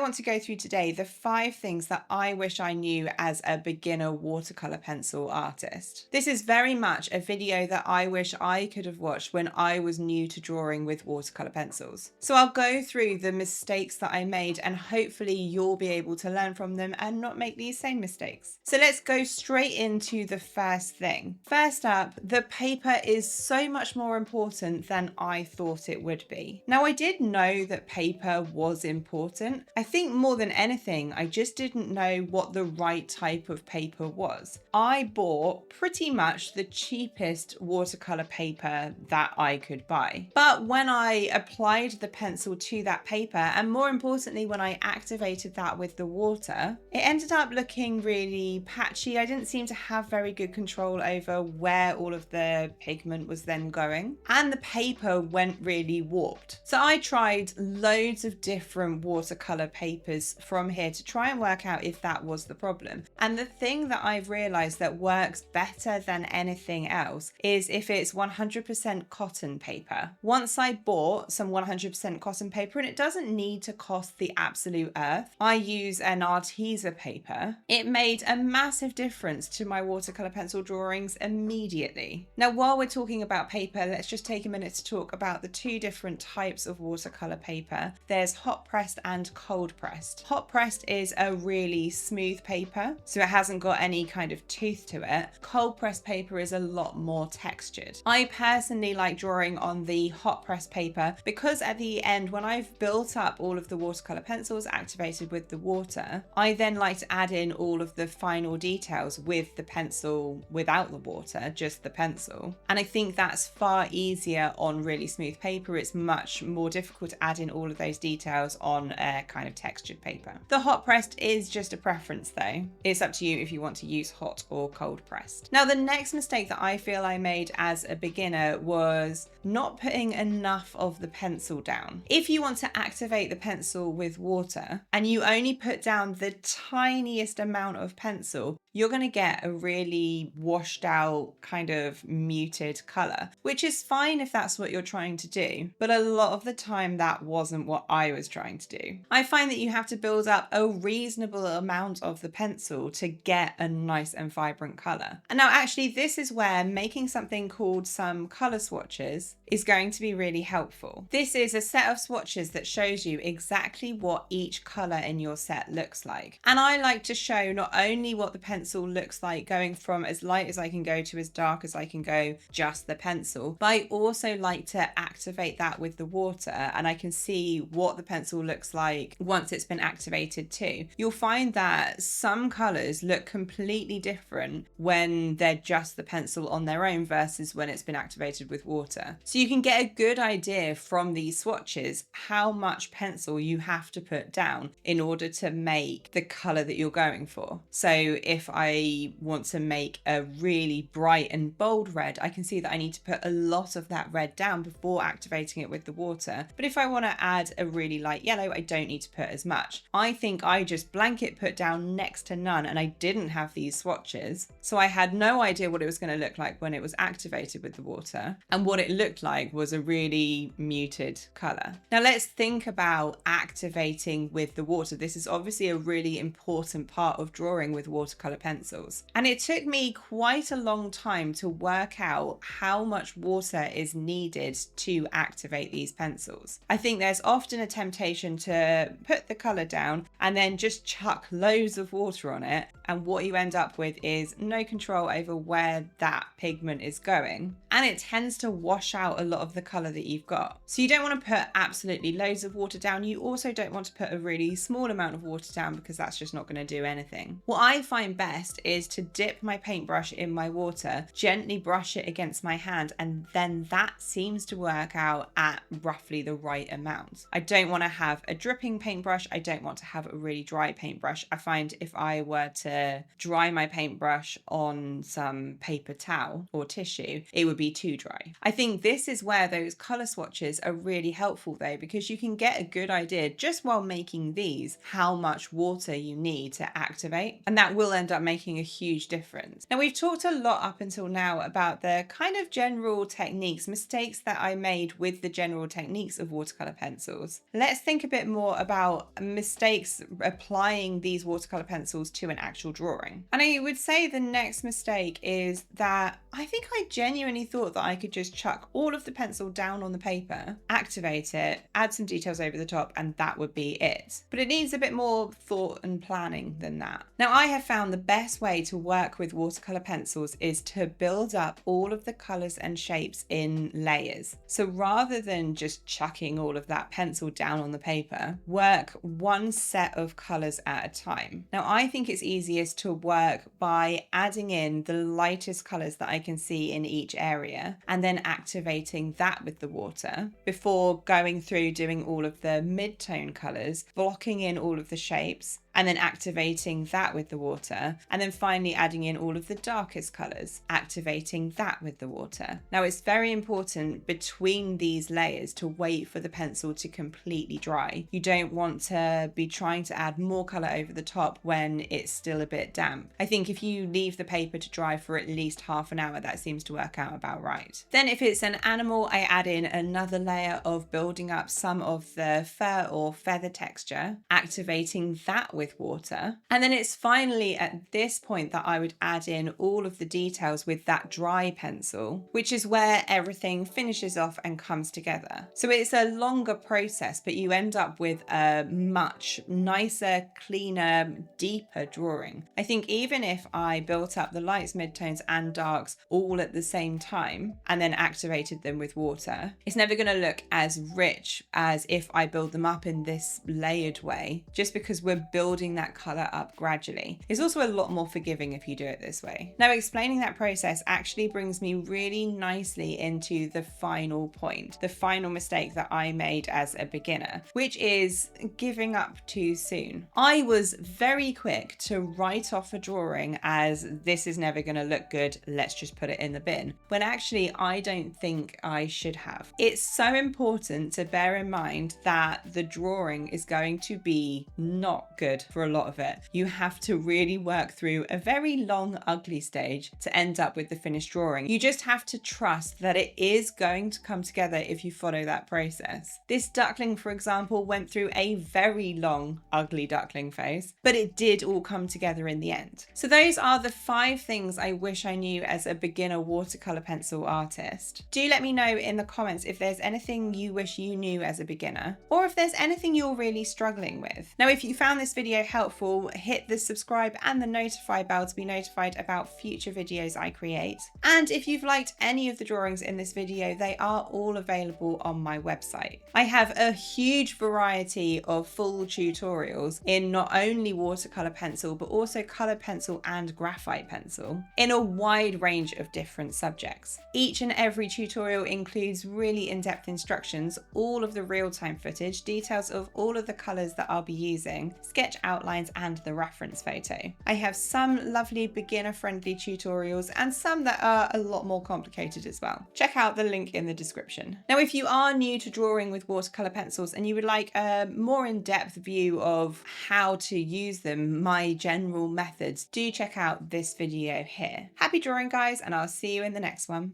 want to go through today the 5 things that I wish I knew as a beginner watercolor pencil artist. This is very much a video that I wish I could have watched when I was new to drawing with watercolor pencils. So I'll go through the mistakes that I made and hopefully you'll be able to learn from them and not make these same mistakes. So let's go straight into the first thing. First up, the paper is so much more important than I thought it would be. Now, I did know that paper was important. I think more than anything, I just didn't know what the right type of paper was. I bought pretty much the cheapest watercolor paper that I could buy. But when I applied the pencil to that paper, and more importantly, when I activated that with the water, it ended up looking really patchy. I didn't seem to have very good control over where all of the pigment was then going, and the paper went really warped. So I tried loads of different watercolor papers from here to try and work out if that was the problem. And the thing that I've realized that works better than anything else is if it's 100% cotton paper. Once I bought some 100% cotton paper, and it doesn't need to cost the absolute earth, I use an Arteza paper. It made a massive difference to my watercolor pencil drawings immediately. Now, while we're talking about paper, let's just take a minute to talk about the 2 different types of watercolor paper. There's hot pressed and cold pressed. Hot pressed is a really smooth paper, so it hasn't got any kind of tooth to it. Cold pressed paper is a lot more textured. I personally like drawing on the hot pressed paper because at the end, when I've built up all of the watercolor pencils activated with the water, I then like to add in all of the final details with the pencil without the water, just the pencil. And I think that's far easier on really smooth paper. It's much more difficult to add in all of those details on a kind of textured paper. The hot pressed is just a preference though. It's up to you if you want to use hot or cold pressed. Now, the next mistake that I feel I made as a beginner was not putting enough of the pencil down. If you want to activate the pencil with water and you only put down the tiniest amount of pencil, you're going to get a really washed out kind of muted color, which is fine if that's what you're trying to do. But a lot of the time that wasn't what I was trying to do. I find that you have to build up a reasonable amount of the pencil to get a nice and vibrant color. And now actually this is where making something called some color swatches is going to be really helpful. This is a set of swatches that shows you exactly what each color in your set looks like. And I like to show not only what the pencil looks like going from as light as I can go to as dark as I can go, just the pencil, but I also like to activate that with the water, and I can see what the pencil looks like once it's been activated too. You'll find that some colors look completely different when they're just the pencil on their own versus when it's been activated with water. So you can get a good idea from these swatches how much pencil you have to put down in order to make the color that you're going for. So if I want to make a really bright and bold red, I can see that I need to put a lot of that red down before activating it with the water. But if I want to add a really light yellow, I don't need to put as much. I think I just blanket put down next to none, and I didn't have these swatches. So I had no idea what it was going to look like when it was activated with the water. And what it looked like was a really muted color. Now let's think about activating with the water. This is obviously a really important part of drawing with watercolor pencils. And it took me quite a long time to work out how much water is needed to activate these pencils. I think there's often a temptation to put the color down and then just chuck loads of water on it, and what you end up with is no control over where that pigment is going, and it tends to wash out a lot of the color that you've got. So you don't want to put absolutely loads of water down. You also don't want to put a really small amount of water down because that's just not going to do anything. What I find best is to dip my paintbrush in my water, gently brush it against my hand, and then that seems to work out at roughly the right amount. I don't want to have a dripping paintbrush. I don't want to have a really dry paintbrush. I find if I were to dry my paintbrush on some paper towel or tissue, it would be too dry. I think this is where those color swatches are really helpful though, because you can get a good idea just while making these how much water you need to activate, and that will end up making a huge difference. Now, we've talked a lot up until now about the kind of general techniques, mistakes that I made with the general techniques of watercolor pencils. Let's think a bit more about mistakes applying these watercolor pencils to an actual drawing. And I would say the next mistake is that I think I genuinely thought that I could just chuck all of the pencil down on the paper, activate it, add some details over the top, and that would be it. But it needs a bit more thought and planning than that. Now, I have found the best way to work with watercolor pencils is to build up all of the colors and shapes in layers. So rather than just chucking all of that pencil down on the paper, work one set of colors at a time. Now, I think it's easiest to work by adding in the lightest colors that I can see in each area and then activating that with the water before going through doing all of the mid-tone colors, blocking in all of the shapes, and then activating that with the water, and then finally adding in all of the darkest colors, activating that with the water. Now, it's very important between these layers to wait for the pencil to completely dry. You don't want to be trying to add more color over the top when it's still a bit damp. I think if you leave the paper to dry for at least half an hour, that seems to work out about right. Then if it's an animal, I add in another layer of building up some of the fur or feather texture, activating that with water. And then it's finally at this point that I would add in all of the details with that dry pencil, which is where everything finishes off and comes together. So it's a longer process, but you end up with a much nicer, cleaner, deeper drawing. I think even if I built up the lights, midtones, and darks all at the same time and then activated them with water, it's never going to look as rich as if I build them up in this layered way, just because we're building that color up gradually. It's also a lot more forgiving if you do it this way. Now, explaining that process actually brings me really nicely into the final point, the final mistake that I made as a beginner, which is giving up too soon. I was very quick to write off a drawing as this is never going to look good, let's just put it in the bin, when actually I don't think I should have. It's so important to bear in mind that the drawing is going to be not good for a lot of it. You have to really work through a very long, ugly stage to end up with the finished drawing. You just have to trust that it is going to come together if you follow that process. This duckling, for example, went through a very long, ugly duckling phase, but it did all come together in the end. So those are the 5 things I wish I knew as a beginner watercolor pencil artist. Do let me know in the comments if there's anything you wish you knew as a beginner, or if there's anything you're really struggling with. Now, if you found this video helpful, hit the subscribe and the notify bell to be notified about future videos I create. And if you've liked any of the drawings in this video, they are all available on my website. I have a huge variety of full tutorials in not only watercolor pencil, but also colored pencil and graphite pencil in a wide range of different subjects. Each and every tutorial includes really in-depth instructions, all of the real-time footage, details of all of the colors that I'll be using, sketch outlines, and the reference photo. I have some lovely beginner-friendly tutorials and some that are a lot more complicated as well. Check out the link in the description. Now, if you are new to drawing with watercolor pencils and you would like a more in-depth view of how to use them, my general methods, do check out this video here. Happy drawing, guys, and I'll see you in the next one.